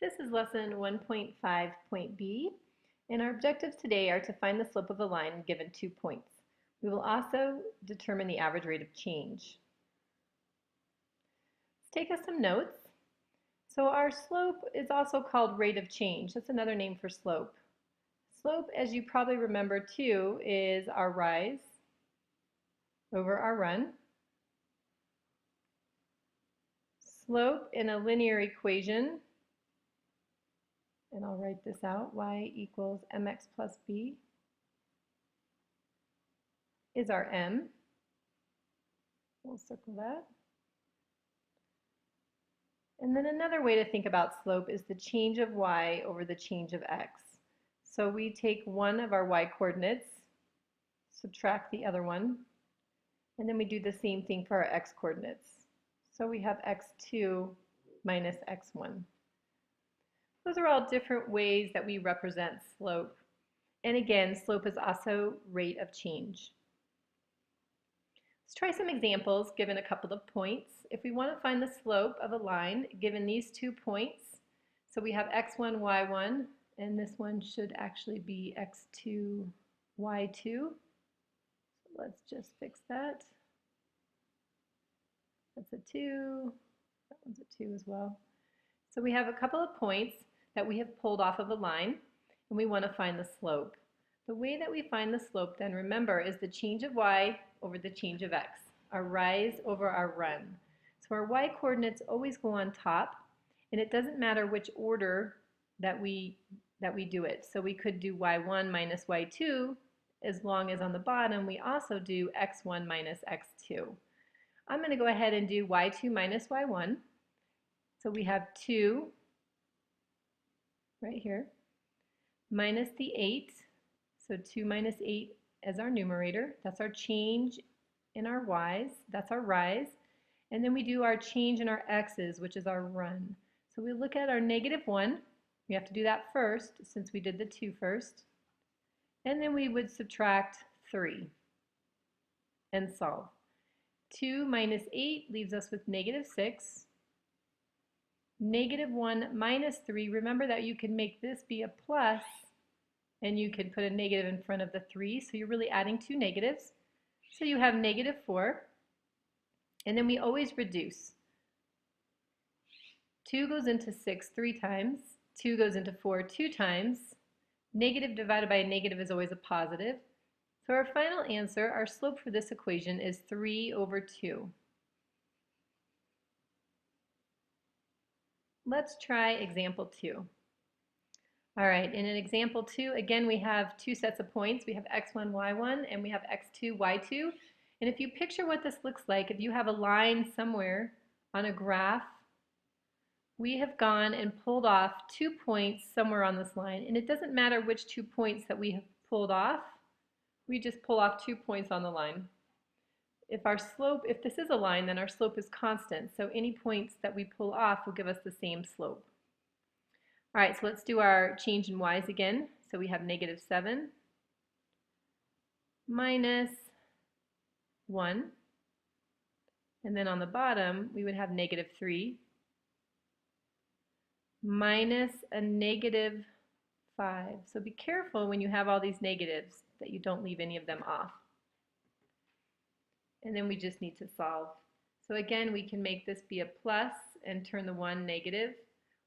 This is lesson 1.5.b, and our objectives today are to find the slope of a line given 2 points. We will also determine the average rate of change. Let's take us some notes. So our slope is also called rate of change. That's another name for slope. Slope, as you probably remember too, is our rise over our run. Slope in a linear equation, and I'll write this out, y equals mx plus b, is our m. We'll circle that. And then another way to think about slope is the change of y over the change of x. So we take one of our y coordinates, subtract the other one, and then we do the same thing for our x coordinates. So we have x2 minus x1. Those are all different ways that we represent slope. And again, slope is also rate of change. Let's try some examples given a couple of points. If we want to find the slope of a line given these 2 points, so we have x1, y1, and this one should actually be x2, y2. So let's just fix that. That's a 2. That one's a 2 as well. So we have a couple of points that we have pulled off of a line, and we want to find the slope. The way that we find the slope then, remember, is the change of y over the change of x, our rise over our run. So our y coordinates always go on top, and it doesn't matter which order that we do it. So we could do y1 minus y2 as long as on the bottom we also do x1 minus x2. I'm going to go ahead and do y2 minus y1. So we have 2 right here minus the 8. So 2 minus 8 as our numerator. That's our change in our y's. That's our rise. And then we do our change in our x's, which is our run. So we look at our -1. We have to do that first since we did the 2 first. And then we would subtract 3 and solve. 2 minus 8 leaves us with -6. -1 minus 3, remember that you can make this be a plus and you can put a negative in front of the 3, so you're really adding 2 negatives. So you have -4, and then we always reduce. 2 goes into 6 3 times, 2 goes into 4 2 times. Negative divided by a negative is always a positive. So our final answer, our slope for this equation is 3 over 2. Let's try example 2. All right, in an example 2, again we have 2 sets of points. We have x1, y1, and we have x2, y2. And if you picture what this looks like, if you have a line somewhere on a graph, we have gone and pulled off 2 points somewhere on this line. And it doesn't matter which 2 points that we have pulled off. We just pull off 2 points on the line. If this is a line, then our slope is constant. So any points that we pull off will give us the same slope. All right, so let's do our change in y's again. So we have -7 minus 1. And then on the bottom, we would have -3 minus a -5. So be careful when you have all these negatives that you don't leave any of them off. And then we just need to solve. So again, we can make this be a plus and turn the 1 negative.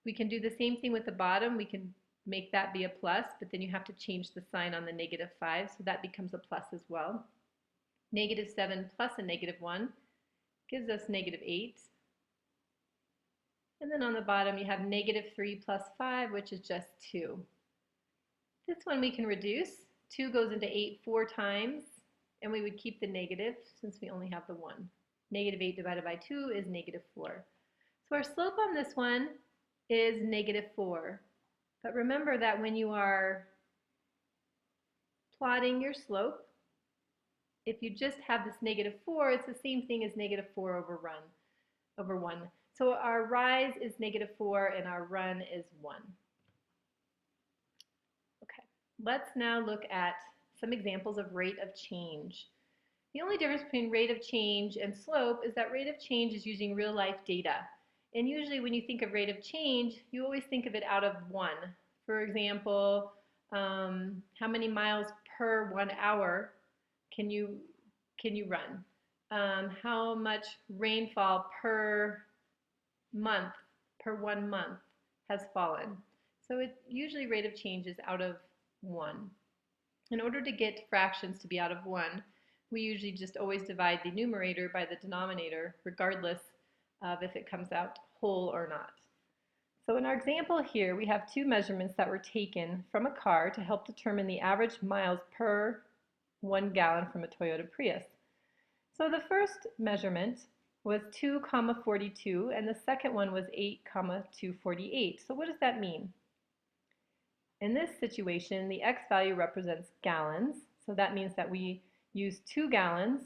We can do the same thing with the bottom. We can make that be a plus, but then you have to change the sign on the -5, so that becomes a plus as well. -7 plus a -1 gives us -8. And then on the bottom you have -3 plus 5, which is just 2. This one we can reduce. 2 goes into 8 4 times, and we would keep the negative since we only have the 1. -8 divided by 2 is -4. So our slope on this one is -4. But remember that when you are plotting your slope, if you just have this -4, it's the same thing as -4 over 1. So our rise is -4 and our run is 1. Okay, let's now look at some examples of rate of change. The only difference between rate of change and slope is that rate of change is using real life data. And usually when you think of rate of change, you always think of it out of 1. For example, how many miles per 1 hour can you run? How much rainfall per month, per 1 month has fallen? So it usually rate of change is out of 1. In order to get fractions to be out of 1, we usually just always divide the numerator by the denominator, regardless of if it comes out whole or not. So in our example here, we have two measurements that were taken from a car to help determine the average miles per 1 gallon from a Toyota Prius. So the first measurement was 2,42 and the second one was 8,248. So what does that mean? In this situation, the x value represents gallons, so that means that we use 2 gallons,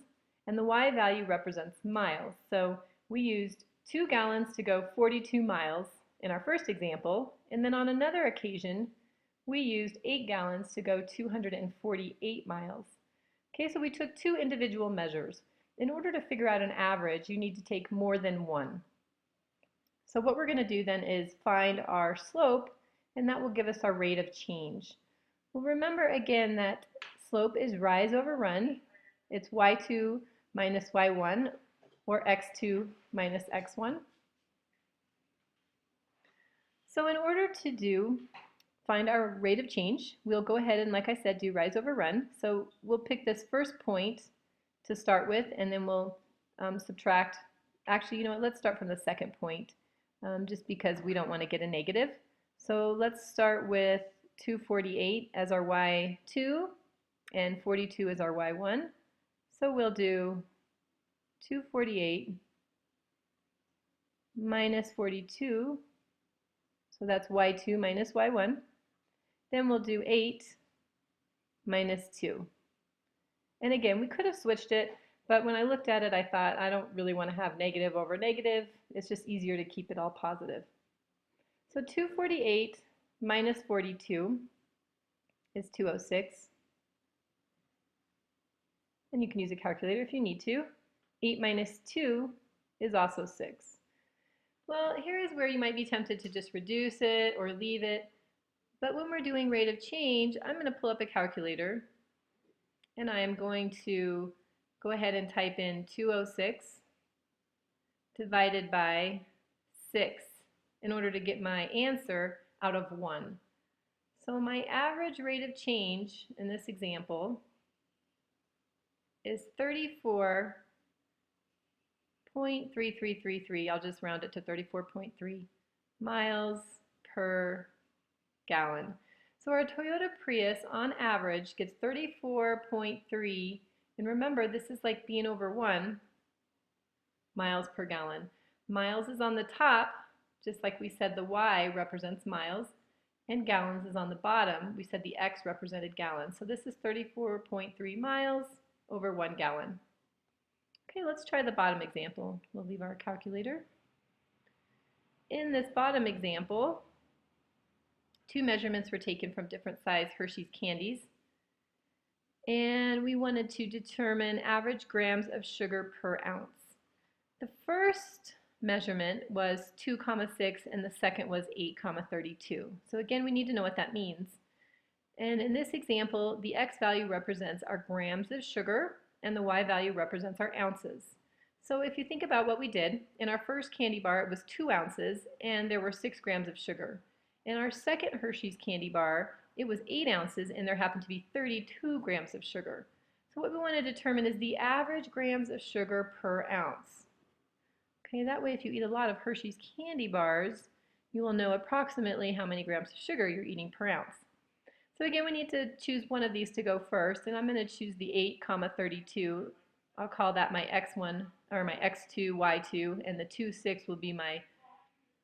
and the y value represents miles. So we used 2 gallons to go 42 miles in our first example, and then on another occasion, we used 8 gallons to go 248 miles. Okay, so we took two individual measures. In order to figure out an average, you need to take more than one. So what we're going to do then is find our slope, and that will give us our rate of change. Well, remember again that slope is rise over run. It's y2 minus y1, or x2 minus x1. So in order to find our rate of change, we'll go ahead and, like I said, do rise over run. So we'll pick this first point to start with, and then we'll subtract. Actually, you know what, let's start from the second point, just because we don't want to get a negative. So let's start with 248 as our y2 and 42 as our y1. So we'll do 248 minus 42, so that's y2 minus y1. Then we'll do 8 minus 2. And again, we could have switched it, but when I looked at it, I thought I don't really want to have negative over negative. It's just easier to keep it all positive. So 248 minus 42 is 206. And you can use a calculator if you need to. 8 minus 2 is also 6. Well, here is where you might be tempted to just reduce it or leave it. But when we're doing rate of change, I'm going to pull up a calculator, and I am going to go ahead and type in 206 divided by 6 in order to get my answer out of 1. So my average rate of change in this example is 34.3333. I'll just round it to 34.3 miles per gallon. So our Toyota Prius on average gets 34.3, and remember this is like being over 1 miles per gallon. Miles is on the top, just like we said the Y represents miles, and gallons is on the bottom. We said the X represented gallons. So this is 34.3 miles over 1 gallon. Okay, let's try the bottom example. We'll leave our calculator. In this bottom example, two measurements were taken from different size Hershey's candies, and we wanted to determine average grams of sugar per ounce. The first measurement was 2,6 and the second was 8,32. So again, we need to know what that means. And in this example, the X value represents our grams of sugar and the Y value represents our ounces. So if you think about what we did, in our first candy bar it was 2 ounces and there were 6 grams of sugar. In our second Hershey's candy bar, it was 8 ounces and there happened to be 32 grams of sugar. So what we want to determine is the average grams of sugar per ounce. Okay, that way if you eat a lot of Hershey's candy bars, you will know approximately how many grams of sugar you're eating per ounce. So again, we need to choose one of these to go first, and I'm going to choose the 8,32. I'll call that my X1, or my X2, Y2, and the 2,6 will be my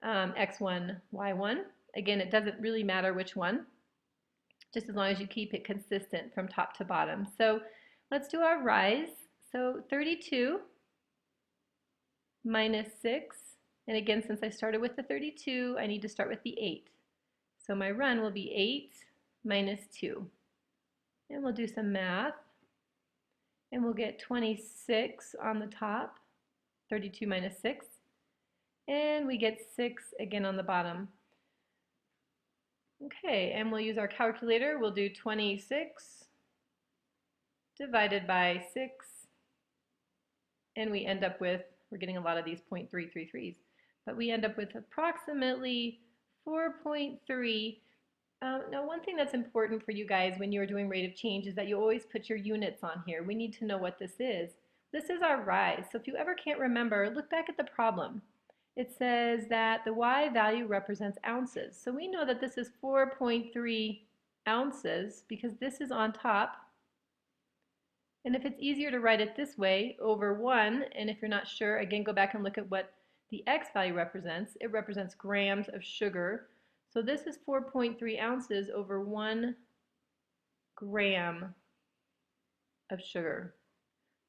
X1, Y1. Again, it doesn't really matter which one, just as long as you keep it consistent from top to bottom. So let's do our rise. So 32 minus 6, and again, since I started with the 32, I need to start with the 8. So my run will be 8 minus 2. And we'll do some math, and we'll get 26 on the top, 32 minus 6. And we get 6 again on the bottom. Okay, and we'll use our calculator. We'll do 26 divided by 6, and we end up with, we're getting a lot of these 0.333s, but we end up with approximately 4.3. Now, one thing that's important for you guys when you're doing rate of change is that you always put your units on here. We need to know what this is. This is our rise. So if you ever can't remember, look back at the problem. It says that the Y value represents ounces. So we know that this is 4.3 ounces because this is on top. And if it's easier to write it this way, over 1, and if you're not sure, again, go back and look at what the X value represents. It represents grams of sugar. So this is 4.3 ounces over 1 gram of sugar.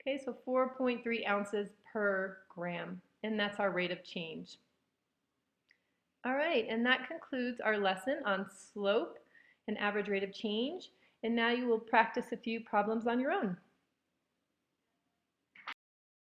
Okay, so 4.3 ounces per gram, and that's our rate of change. All right, and that concludes our lesson on slope and average rate of change. And now you will practice a few problems on your own.